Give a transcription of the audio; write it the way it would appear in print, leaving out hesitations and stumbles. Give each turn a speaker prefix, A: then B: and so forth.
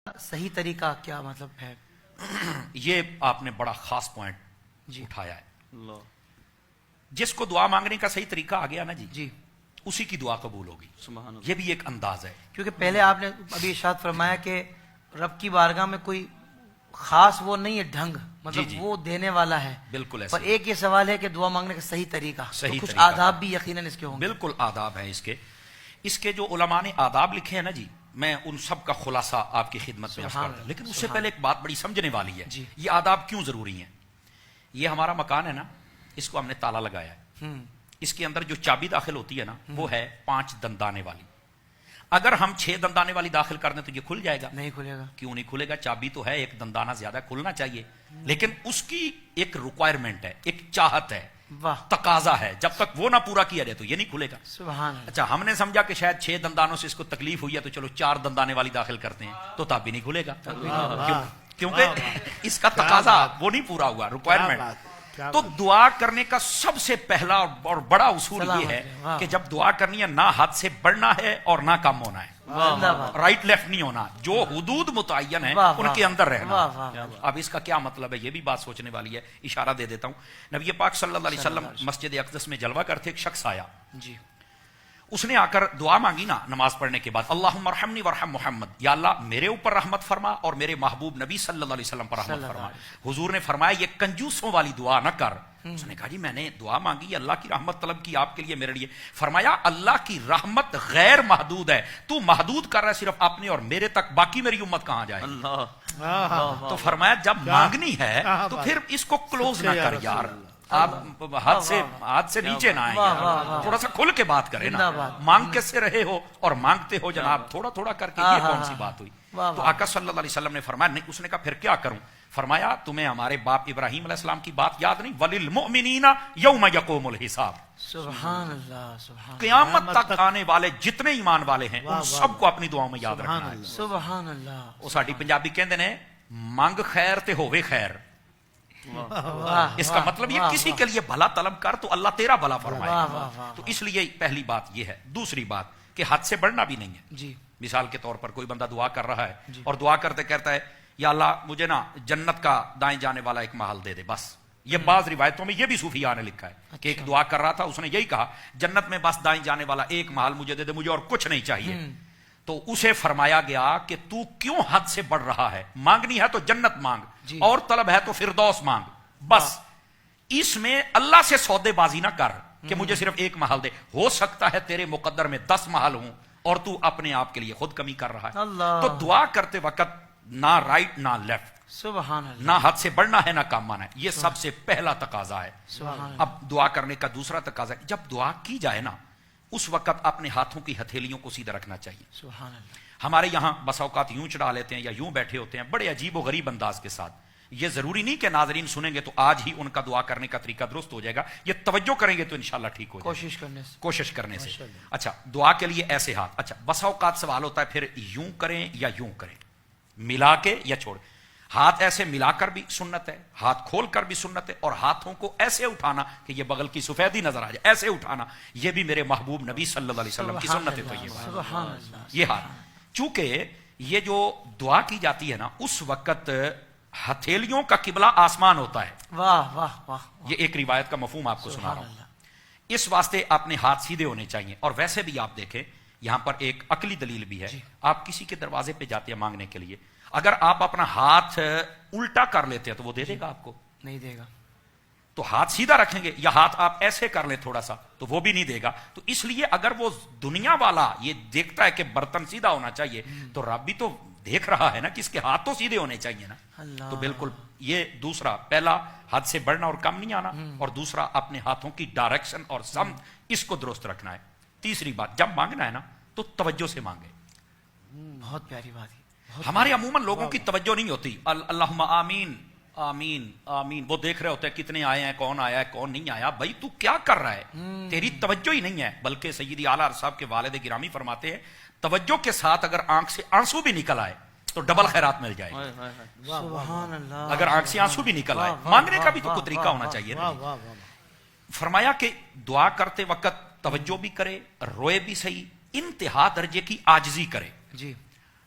A: صحیح طریقہ کیا مطلب ہے؟
B: یہ آپ نے بڑا خاص پوائنٹ
A: جی
B: اٹھایا ہے. جس کو دعا مانگنے کا صحیح طریقہ آ گیا نا
A: جی
B: اسی کی دعا قبول ہوگی.
C: سبحان اللہ.
B: یہ بھی ایک انداز ہے.
A: کیونکہ پہلے آپ نے ابھی ارشاد فرمایا کہ رب کی بارگاہ میں کوئی خاص وہ نہیں ہے ڈھنگ، مطلب
B: جی.
A: وہ دینے والا ہے.
B: بالکل
A: پر
B: ایسے
A: ایک یہ سوال ہے کہ دعا مانگنے کا صحیح طریقہ،
B: صحیح
A: تو کچھ
B: طریقہ.
A: آداب بھی یقیناً اس کے ہوں گے.
B: بالکل آداب ہیں اس کے جو علماء نے آداب لکھے ہیں نا جی، میں ان سب کا خلاصہ آپ کی خدمت میں عرض
A: سبحان
B: کرتا ہوں.
A: اللہ،
B: لیکن اس سے
A: سبحان
B: پہلے ایک بات بڑی سمجھنے والی ہے.
A: جی.
B: یہ آداب کیوں ضروری ہیں؟ یہ ہمارا مکان ہے نا، اس کو ہم نے تالا لگایا ہے. اس کے اندر جو چابی داخل ہوتی ہے نا وہ ہے 5 دندانے والی. اگر ہم 6 دندانے والی داخل کر دیں تو یہ کھل جائے گا.
A: نہیں کھلے گا.
B: کیوں نہیں کھلے گا؟ چابی تو ہے، ایک دندانہ زیادہ کھلنا چاہیے، لیکن اس کی ایک ریکوائرمنٹ ہے، ایک چاہت ہے،
A: واہ
B: تقاضا ہے. جب تک وہ نہ پورا کیا جائے تو یہ نہیں کھلے گا.
A: سبحان اللہ.
B: اچھا، ہم نے سمجھا کہ شاید 6 دندانوں سے اس کو تکلیف ہوئی ہے تو چلو 4 دندانے والی داخل کرتے ہیں، تو تب بھی نہیں کھلے گا. کیونکہ اس کا تقاضا وہ نہیں پورا ہوا، ریکوائرمنٹ. تو دعا کرنے کا سب سے پہلا اور بڑا اصول یہ ہے کہ جب دعا کرنی ہے نہ حد سے بڑھنا ہے اور نہ کم ہونا ہے. رائٹ لیفٹ نہیں ہونا، جو حدود متعین ہیں ان کے اندر رہنا. اب اس کا کیا مطلب ہے یہ بھی بات سوچنے والی ہے. اشارہ دے دیتا ہوں. نبی پاک صلی اللہ علیہ وسلم مسجد اقدس میں جلوہ کرتے، ایک شخص آیا.
A: جی
B: اس نے آ کر دعا مانگی نا نماز پڑھنے کے بعد، اللہم ارحمنی ورحم محمد، یا اللہ میرے اوپر رحمت فرما اور میرے محبوب نبی صلی اللہ علیہ وسلم پر رحمت فرما. حضور نے فرمایا یہ کنجوسوں والی دعا نہ کر. اس نے کہا جی میں نے دعا مانگی، اللہ کی رحمت طلب کی آپ کے لیے میرے لیے. فرمایا اللہ کی رحمت غیر محدود ہے، تو محدود کر رہا ہے صرف اپنے اور میرے تک، باقی میری امت کہاں جائے. تو فرمایا جب مانگنی ہے تو پھر اس کو کلوز نہ کر یار، آپ ہاتھ سے نیچے نہ آئیں یار، تھوڑا سا کھل کے بات کریں نا. مانگ کیسے رہے ہو اور مانگتے ہو جناب تھوڑا تھوڑا کر کے، یہ کون سی بات ہوئی؟ تو آقا صلی اللہ علیہ وسلم نے فرمایا نہیں. اس نے کہا پھر کیا کروں؟ فرمایا تمہیں ہمارے باپ ابراہیم علیہ السلام کی بات یاد نہیں؟ وَلِلْمُؤْمِنِينَ يَوْمَ يَقُومُ الْحِسَابُ.
A: سبحان اللہ. سبحان
B: قیامت تک آنے والے جتنے ایمان والے ہیں ان سب کو اپنی دعاؤں میں یاد رکھنا ہے.
A: سبحان اللہ.
B: وہ ساڈی پنجابی کہندے نے مانگ خیر تے ہووے خیر. اس کا مطلب یہ کسی کے لیے بھلا طلب کر تو اللہ تیرا بھلا فرمائے. تو اس لیے پہلی بات یہ ہے. دوسری بات کہ حد سے بڑھنا بھی نہیں ہے.
A: جی
B: مثال کے طور پر کوئی بندہ دعا کر رہا ہے اور دعا کرتے کہتا ہے یا اللہ مجھے نا جنت کا دائیں جانے والا ایک محل دے دے بس. یہ بعض روایتوں میں یہ بھی صوفیاء نے لکھا ہے کہ ایک دعا کر رہا تھا، اس نے یہی کہا جنت میں بس دائیں جانے والا ایک محل مجھے دے دے، مجھے اور کچھ نہیں چاہیے. تو اسے فرمایا گیا کہ تو کیوں حد سے بڑھ رہا ہے؟ مانگنی ہے تو جنت مانگ، اور طلب ہے تو فردوس مانگ. بس اس میں اللہ سے سودے بازی نہ کر کہ مجھے صرف ایک محل دے. ہو سکتا ہے تیرے مقدر میں 10 محل ہوں اور تو اپنے آپ کے لیے خود کمی کر رہا ہے. تو دعا کرتے وقت نہ رائٹ نہ لیفٹ،
A: سبحان اللہ.
B: نہ حد سے بڑھنا ہے نہ کم آنا ہے. یہ سب سے پہلا تقاضا ہے.
A: سبحان
B: اب دعا کرنے کا دوسرا تقاضا ہے جب دعا کی جائے نا اس وقت اپنے ہاتھوں کی ہتھیلیوں کو سیدھا رکھنا چاہیے.
A: سبحان اللہ.
B: ہمارے یہاں بس اوقات یوں چڑھا لیتے ہیں یا یوں بیٹھے ہوتے ہیں بڑے عجیب و غریب انداز کے ساتھ. یہ ضروری نہیں کہ ناظرین سنیں گے تو آج ہی ان کا دعا کرنے کا طریقہ درست ہو جائے گا. یہ توجہ کریں گے تو انشاءاللہ ٹھیک ہو جائے گا. کوشش کرنے سے. اچھا دعا کے لیے ایسے ہاتھ. اچھا بس اوقات سوال ہوتا ہے پھر یوں کریں یا یوں کریں، ملا کے یا چھوڑ. ہاتھ ایسے ملا کر بھی سنت ہے، ہاتھ کھول کر بھی سنت ہے، اور ہاتھوں کو ایسے اٹھانا کہ یہ بغل کی سفیدی نظر آ جائے، ایسے اٹھانا یہ بھی میرے محبوب نبی صلی اللہ علیہ وسلم کی سنت ہے. تو یہ ہاتھ چونکہ یہ جو دعا کی جاتی ہے نا اس وقت ہتھیلیوں کا قبلہ آسمان ہوتا ہے.
A: واہ واہ واہ.
B: یہ ایک روایت کا مفہوم آپ کو سنا رہا ہوں. اس واسطے اپنے ہاتھ سیدھے ہونے چاہیے. اور ویسے بھی آپ دیکھیں یہاں پر ایک عقلی دلیل بھی ہے. آپ کسی کے دروازے پہ جاتے ہیں مانگنے کے لیے، اگر آپ اپنا ہاتھ الٹا کر لیتے ہیں تو وہ دے دے گا آپ کو؟
A: نہیں دے گا.
B: تو ہاتھ سیدھا رکھیں گے یا ہاتھ آپ ایسے کر لیں تھوڑا سا تو وہ بھی نہیں دے گا. تو اس لیے اگر وہ دنیا والا یہ دیکھتا ہے کہ برتن سیدھا ہونا چاہیے تو رب بھی تو دیکھ رہا ہے نا کہ اس کے ہاتھ تو سیدھے ہونے چاہیے نا. تو بالکل یہ دوسرا، پہلا حد سے بڑھنا اور کم نہیں آنا، اور دوسرا اپنے ہاتھوں کی ڈائریکشن اور سمت اس کو درست رکھنا ہے. تیسری بات جب مانگنا ہے نا تو توجہ سے مانگے.
A: بہت پیاری بات ہے.
B: ہمارے عموماً لوگوں کی توجہ نہیں ہوتی. اللہم آمین آمین آمین، وہ دیکھ رہے ہوتے ہیں کتنے آئے ہیں، کون آیا ہے کون نہیں آیا. بھائی تو کیا کر رہا ہے؟ تیری توجہ ہی نہیں ہے. بلکہ سیدی اعلیٰ صاحب کے والد گرامی فرماتے ہیں توجہ کے ساتھ اگر آنکھ سے آنسو بھی نکل آئے تو ڈبل خیرات مل جائے گی.
A: سبحان اللہ.
B: اگر آنکھ سے آنسو بھی نکل آئے، مانگنے کا بھی تو کوئی طریقہ ہونا چاہیے. فرمایا کہ دعا کرتے وقت توجہ بھی کرے، روئے بھی صحیح، انتہا درجے کی عاجزی کرے.
A: جی